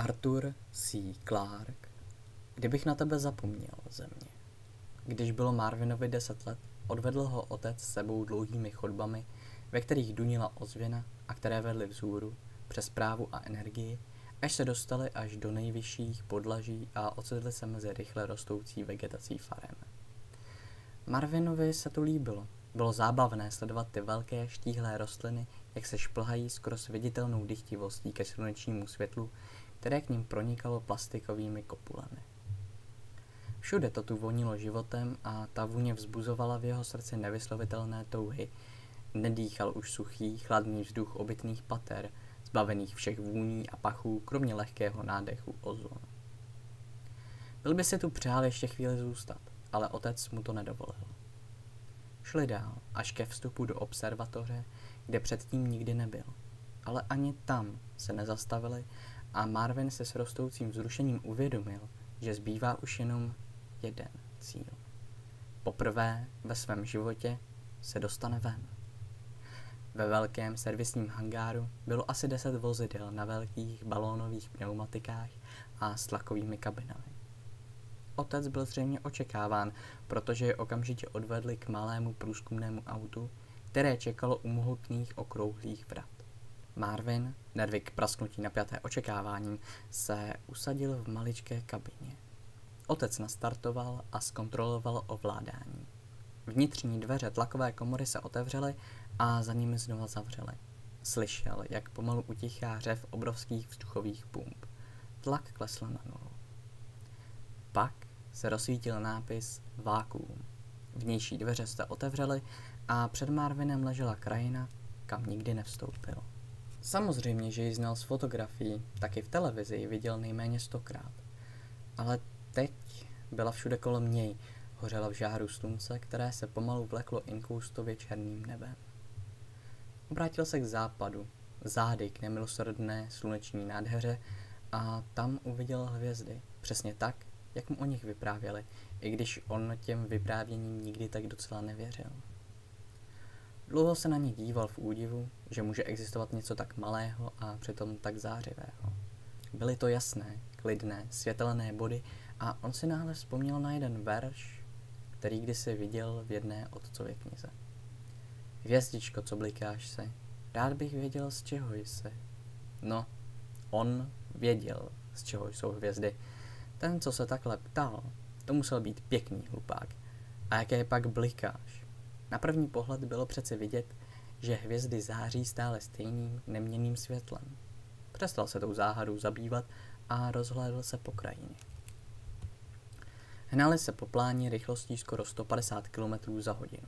Arthur C. Clarke. Kdybych na tebe zapomněl, země. Když bylo Marvinovi 10 let, odvedl ho otec s sebou dlouhými chodbami, ve kterých dunila ozvěna a které vedly vzhůru, přes právu a energii, až se dostali až do nejvyšších podlaží a ocitli se mezi rychle rostoucí vegetací farem. Marvinovi se to líbilo. Bylo zábavné sledovat ty velké štíhlé rostliny, jak se šplhají skoro s viditelnou dychtivostí ke slunečnímu světlu, které k ním pronikalo plastikovými kopulemi. Všude to tu vonilo životem a ta vůně vzbuzovala v jeho srdci nevyslovitelné touhy. Nedýchal už suchý, chladný vzduch obytných pater, zbavených všech vůní a pachů, kromě lehkého nádechu ozonu. Byl by si tu přál ještě chvíli zůstat, ale otec mu to nedovolil. Šli dál, až ke vstupu do observatoře, kde předtím nikdy nebyl. Ale ani tam se nezastavili a Marvin se s rostoucím vzrušením uvědomil, že zbývá už jenom jeden cíl. Poprvé ve svém životě se dostane ven. Ve velkém servisním hangáru bylo asi 10 vozidel na velkých balónových pneumatikách a s tlakovými kabinami. Otec byl zřejmě očekáván, protože je okamžitě odvedli k malému průzkumnému autu, které čekalo u mohutných okrouhlých vrat. Marvin, nervy k prasknutí napjaté očekáváním, se usadil v maličké kabině. Otec nastartoval a zkontroloval ovládání. Vnitřní dveře tlakové komory se otevřely a za nimi znova zavřely. Slyšel, jak pomalu utichá řev obrovských vzduchových pump. Tlak klesl na nulu. Pak se rozsvítil nápis Vákuum. Vnější dveře se otevřely a před Marvinem ležela krajina, kam nikdy nevstoupil. Samozřejmě, že ji znal z fotografií, taky v televizi ji viděl nejméně 100krát. Ale teď byla všude kolem něj, hořela v žáru slunce, které se pomalu vleklo inkoustově černým nebem. Obrátil se k západu, zády k nemilosrdné sluneční nádheře a tam uviděl hvězdy, přesně tak, jak mu o nich vyprávěli, i když on těm vyprávěním nikdy tak docela nevěřil. Dlouho se na ně díval v údivu, že může existovat něco tak malého a přitom tak zářivého. Byly to jasné, klidné, světelné body a on si náhle vzpomněl na jeden verš, který kdysi viděl v jedné otcově knize. Hvězdičko, co blikáš se, rád bych věděl, z čeho jsi. No, on věděl, z čeho jsou hvězdy. Ten, co se takhle ptal, to musel být pěkný hlupák. A jaké pak blikáš? Na první pohled bylo přece vidět, že hvězdy září stále stejným neměnným světlem. Přestal se tou záhadou zabývat a rozhlédl se po krajině. Hnali se po pláni rychlostí skoro 150 km za hodinu.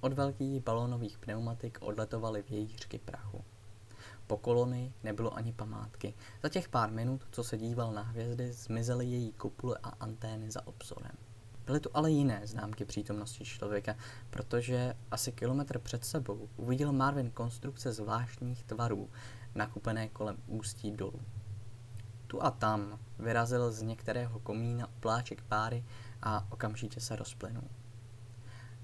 Od velkých balónových pneumatik odletovaly vějířky prachu. Po kolonii nebylo ani památky. Za těch pár minut, co se díval na hvězdy, zmizely její kupule a antény za obzorem. Byly tu ale jiné známky přítomnosti člověka, protože asi kilometr před sebou uviděl Marvin konstrukce zvláštních tvarů, nakupené kolem ústí dolu. Tu a tam vyrazil z některého komína pláček páry a okamžitě se rozplynul.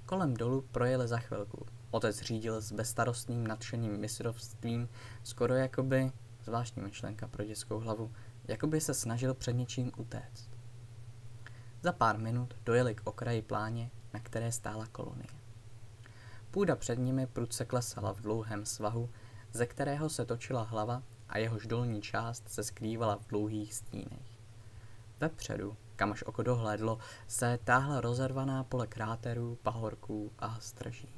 Kolem dolu projeli za chvilku. Otec řídil s bezstarostným nadšeným mistrovstvím, skoro jakoby, zvláštní myšlenka pro dětskou hlavu, jakoby se snažil před něčím utéct. Za pár minut dojeli k okraji pláně, na které stála kolonie. Půda před nimi prudce klesala v dlouhém svahu, ze kterého se točila hlava a jehož dolní část se skrývala v dlouhých stínech. Vepředu, kam až oko dohlédlo, se táhla rozervaná pole kráterů, pahorků a strží.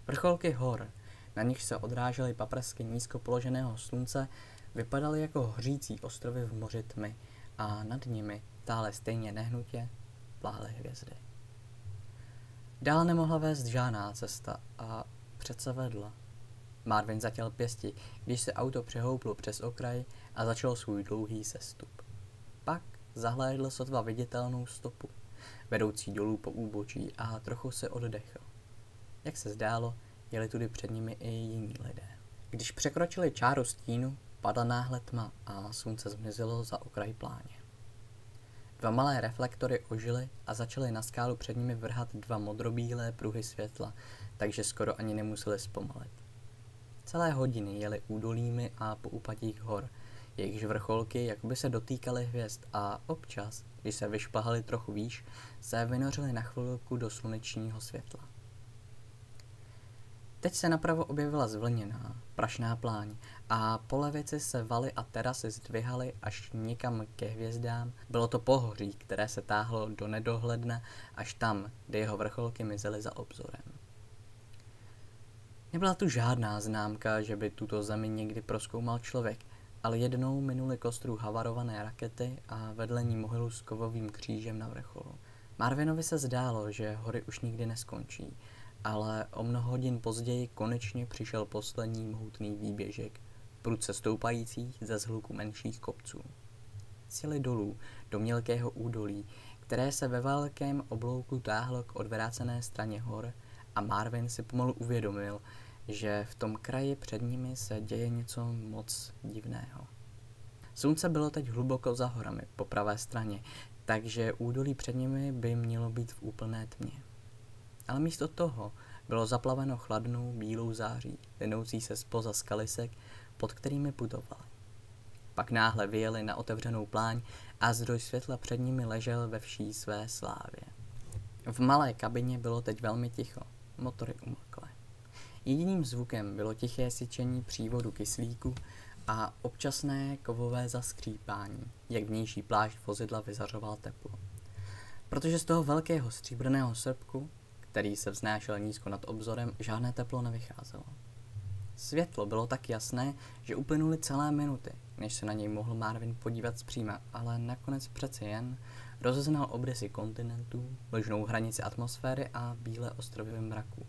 Vrcholky hor, na nich se odrážely paprsky nízko položeného slunce, vypadaly jako hořící ostrovy v moři tmy a nad nimi, stále stejně nehnutě, plály hvězdy. Dál nemohla vést žádná cesta a přece vedla. Marvin zatěl pěsti, když se auto přehouplo přes okraj a začal svůj dlouhý sestup. Pak zahlédl sotva viditelnou stopu, vedoucí dolů po úbočí a trochu se oddechl. Jak se zdálo, jeli tudy před nimi i jiní lidé. Když překročili čáru stínu, padla náhle tma a slunce zmizelo za okraj pláně. Dva malé reflektory ožily a začaly na skálu před nimi vrhat dva modrobílé pruhy světla, takže skoro ani nemuseli zpomalit. Celé hodiny jeli údolími a po úpatích hor, jejichž vrcholky jakoby se dotýkaly hvězd a občas, když se vyšplhali trochu výš, se vynořili na chvilku do slunečního světla. Teď se napravo objevila zvlněná, prašná pláň a po levici se valy a terasy zdvihaly až někam ke hvězdám. Bylo to pohoří, které se táhlo do nedohledna až tam, kde jeho vrcholky mizely za obzorem. Nebyla tu žádná známka, že by tuto zemi někdy prozkoumal člověk, ale jednou minuli kostru havarované rakety a vedle ní mohylu s kovovým křížem na vrcholu. Marvinovi se zdálo, že hory už nikdy neskončí, ale o mnoho hodin později konečně přišel poslední mohutný výběžek, prudce stoupající ze zhluku menších kopců. Sjeli dolů do mělkého údolí, které se ve velkém oblouku táhlo k odvrácené straně hor, a Marvin si pomalu uvědomil, že v tom kraji před nimi se děje něco moc divného. Slunce bylo teď hluboko za horami po pravé straně, takže údolí před nimi by mělo být v úplné tmě. Ale místo toho bylo zaplaveno chladnou bílou září, linoucí se zpoza skalisek, pod kterými putovali. Pak náhle vyjeli na otevřenou pláň a zdroj světla před nimi ležel ve vší své slávě. V malé kabině bylo teď velmi ticho, motory umlkly. Jediným zvukem bylo tiché syčení přívodu kyslíku a občasné kovové zaskřípání, jak vnější plášť vozidla vyzařoval teplo. Protože z toho velkého stříbrného srpku, který se vznášel nízko nad obzorem, žádné teplo nevycházelo. Světlo bylo tak jasné, že uplynuly celé minuty, než se na něj mohl Marvin podívat zpříma, ale nakonec přece jen rozeznal obrysy kontinentů, ležnou hranici atmosféry a bílé ostrovy v mraku.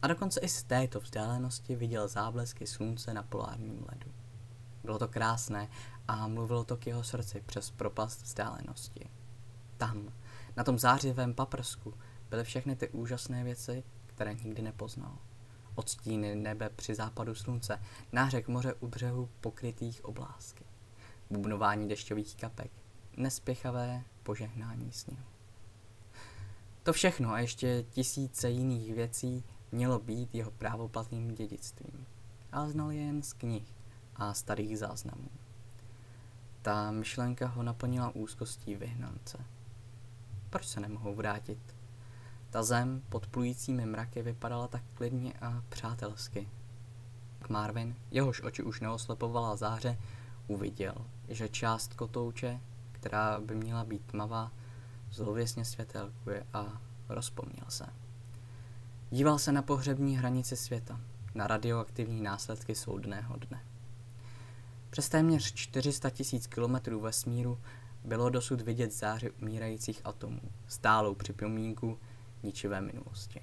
A dokonce i z této vzdálenosti viděl záblesky slunce na polárním ledu. Bylo to krásné a mluvilo to k jeho srdci přes propast vzdálenosti. Tam, na tom zářivém paprsku, byly všechny ty úžasné věci, které nikdy nepoznal. Od stíny nebe při západu slunce, nářek moře u břehu pokrytých oblásky, bubnování dešťových kapek, nespěchavé požehnání sněhu. To všechno a ještě tisíce jiných věcí mělo být jeho právoplatným dědictvím, ale znal je jen z knih a starých záznamů. Ta myšlenka ho naplnila úzkostí vyhnance. Proč se nemohou vrátit? Ta zem pod plujícími mraky vypadala tak klidně a přátelsky. Marvin, jehož oči už neoslepovala záře, uviděl, že část kotouče, která by měla být tmavá, zlověsně světelkuje a rozpomněl se. Díval se na pohřební hranici světa, na radioaktivní následky soudného dne. Přes téměř 400 000 kilometrů vesmíru bylo dosud vidět záři umírajících atomů, stálou připomínku ničivé minulosti.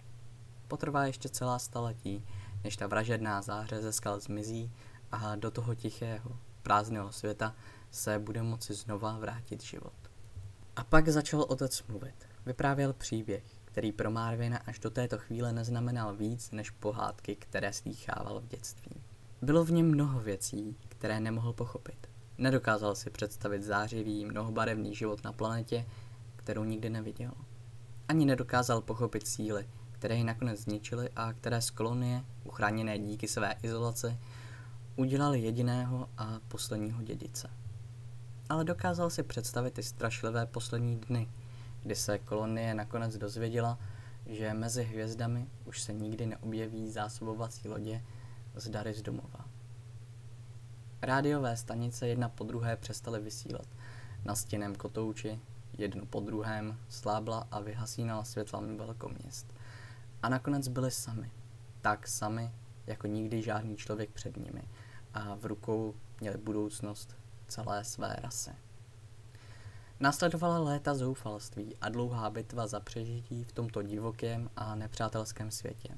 Potrvá ještě celá staletí, než ta vražedná záře ze skal zmizí a do toho tichého, prázdného světa se bude moci znova vrátit život. A pak začal otec mluvit. Vyprávěl příběh, který pro Marvina až do této chvíle neznamenal víc než pohádky, které slýchával v dětství. Bylo v něm mnoho věcí, které nemohl pochopit. Nedokázal si představit zářivý, mnohobarevný život na planetě, kterou nikdy neviděl. Ani nedokázal pochopit síly, které ji nakonec zničily a které z kolonie, uchráněné díky své izolaci, udělali jediného a posledního dědice. Ale dokázal si představit ty strašlivé poslední dny, kdy se kolonie nakonec dozvěděla, že mezi hvězdami už se nikdy neobjeví zásobovací lodě s dary z domova. Rádiové stanice jedna po druhé přestaly vysílat. Na stěnném kotouči, jednu po druhém, slábla a vyhasínala světlami velkoměst. A nakonec byli sami. Tak sami, jako nikdy žádný člověk před nimi. A v rukou měli budoucnost celé své rasy. Následovala léta zoufalství a dlouhá bitva za přežití v tomto divokém a nepřátelském světě.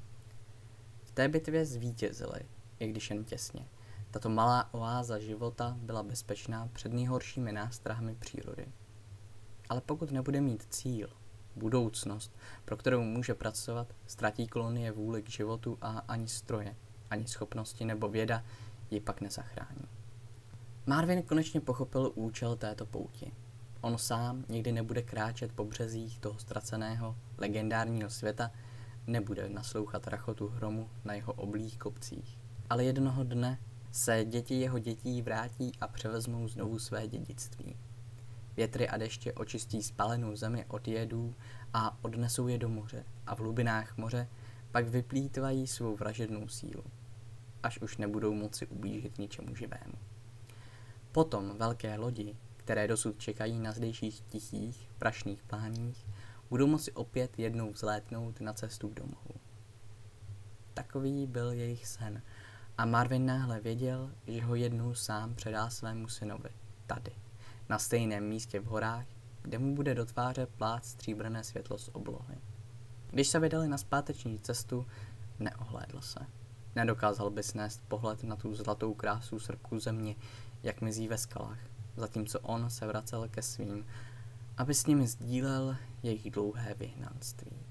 V té bitvě zvítězili, i když jen těsně. Tato malá oáza života byla bezpečná před nejhoršími nástrahami přírody. Ale pokud nebude mít cíl, budoucnost, pro kterou může pracovat, ztratí kolonie vůli k životu a ani stroje, ani schopnosti nebo věda ji pak nezachrání. Marvin konečně pochopil účel této pouti. On sám nikdy nebude kráčet po březích toho ztraceného, legendárního světa, nebude naslouchat rachotu hromu na jeho oblých kopcích. Ale jednoho dne se děti jeho dětí vrátí a převezmou znovu své dědictví. Větry a deště očistí spálenou zemi od jedů a odnesou je do moře a v hlubinách moře pak vyplýtvají svou vražednou sílu, až už nebudou moci ublížit ničemu živému. Potom velké lodi, které dosud čekají na zdejších tichých, prašných pláních, budou moci opět jednou vzlétnout na cestu k domovu. Takový byl jejich sen a Marvin náhle věděl, že ho jednou sám předá svému synovi, tady, na stejném místě v horách, kde mu bude do tváře plát stříbrné světlo z oblohy. Když se vydali na zpáteční cestu, neohlédl se. Nedokázal by snést pohled na tu zlatou krásu srpku země, jak mizí ve skalách, zatímco on se vracel ke svým, aby s nimi sdílel jejich dlouhé vyhnanství.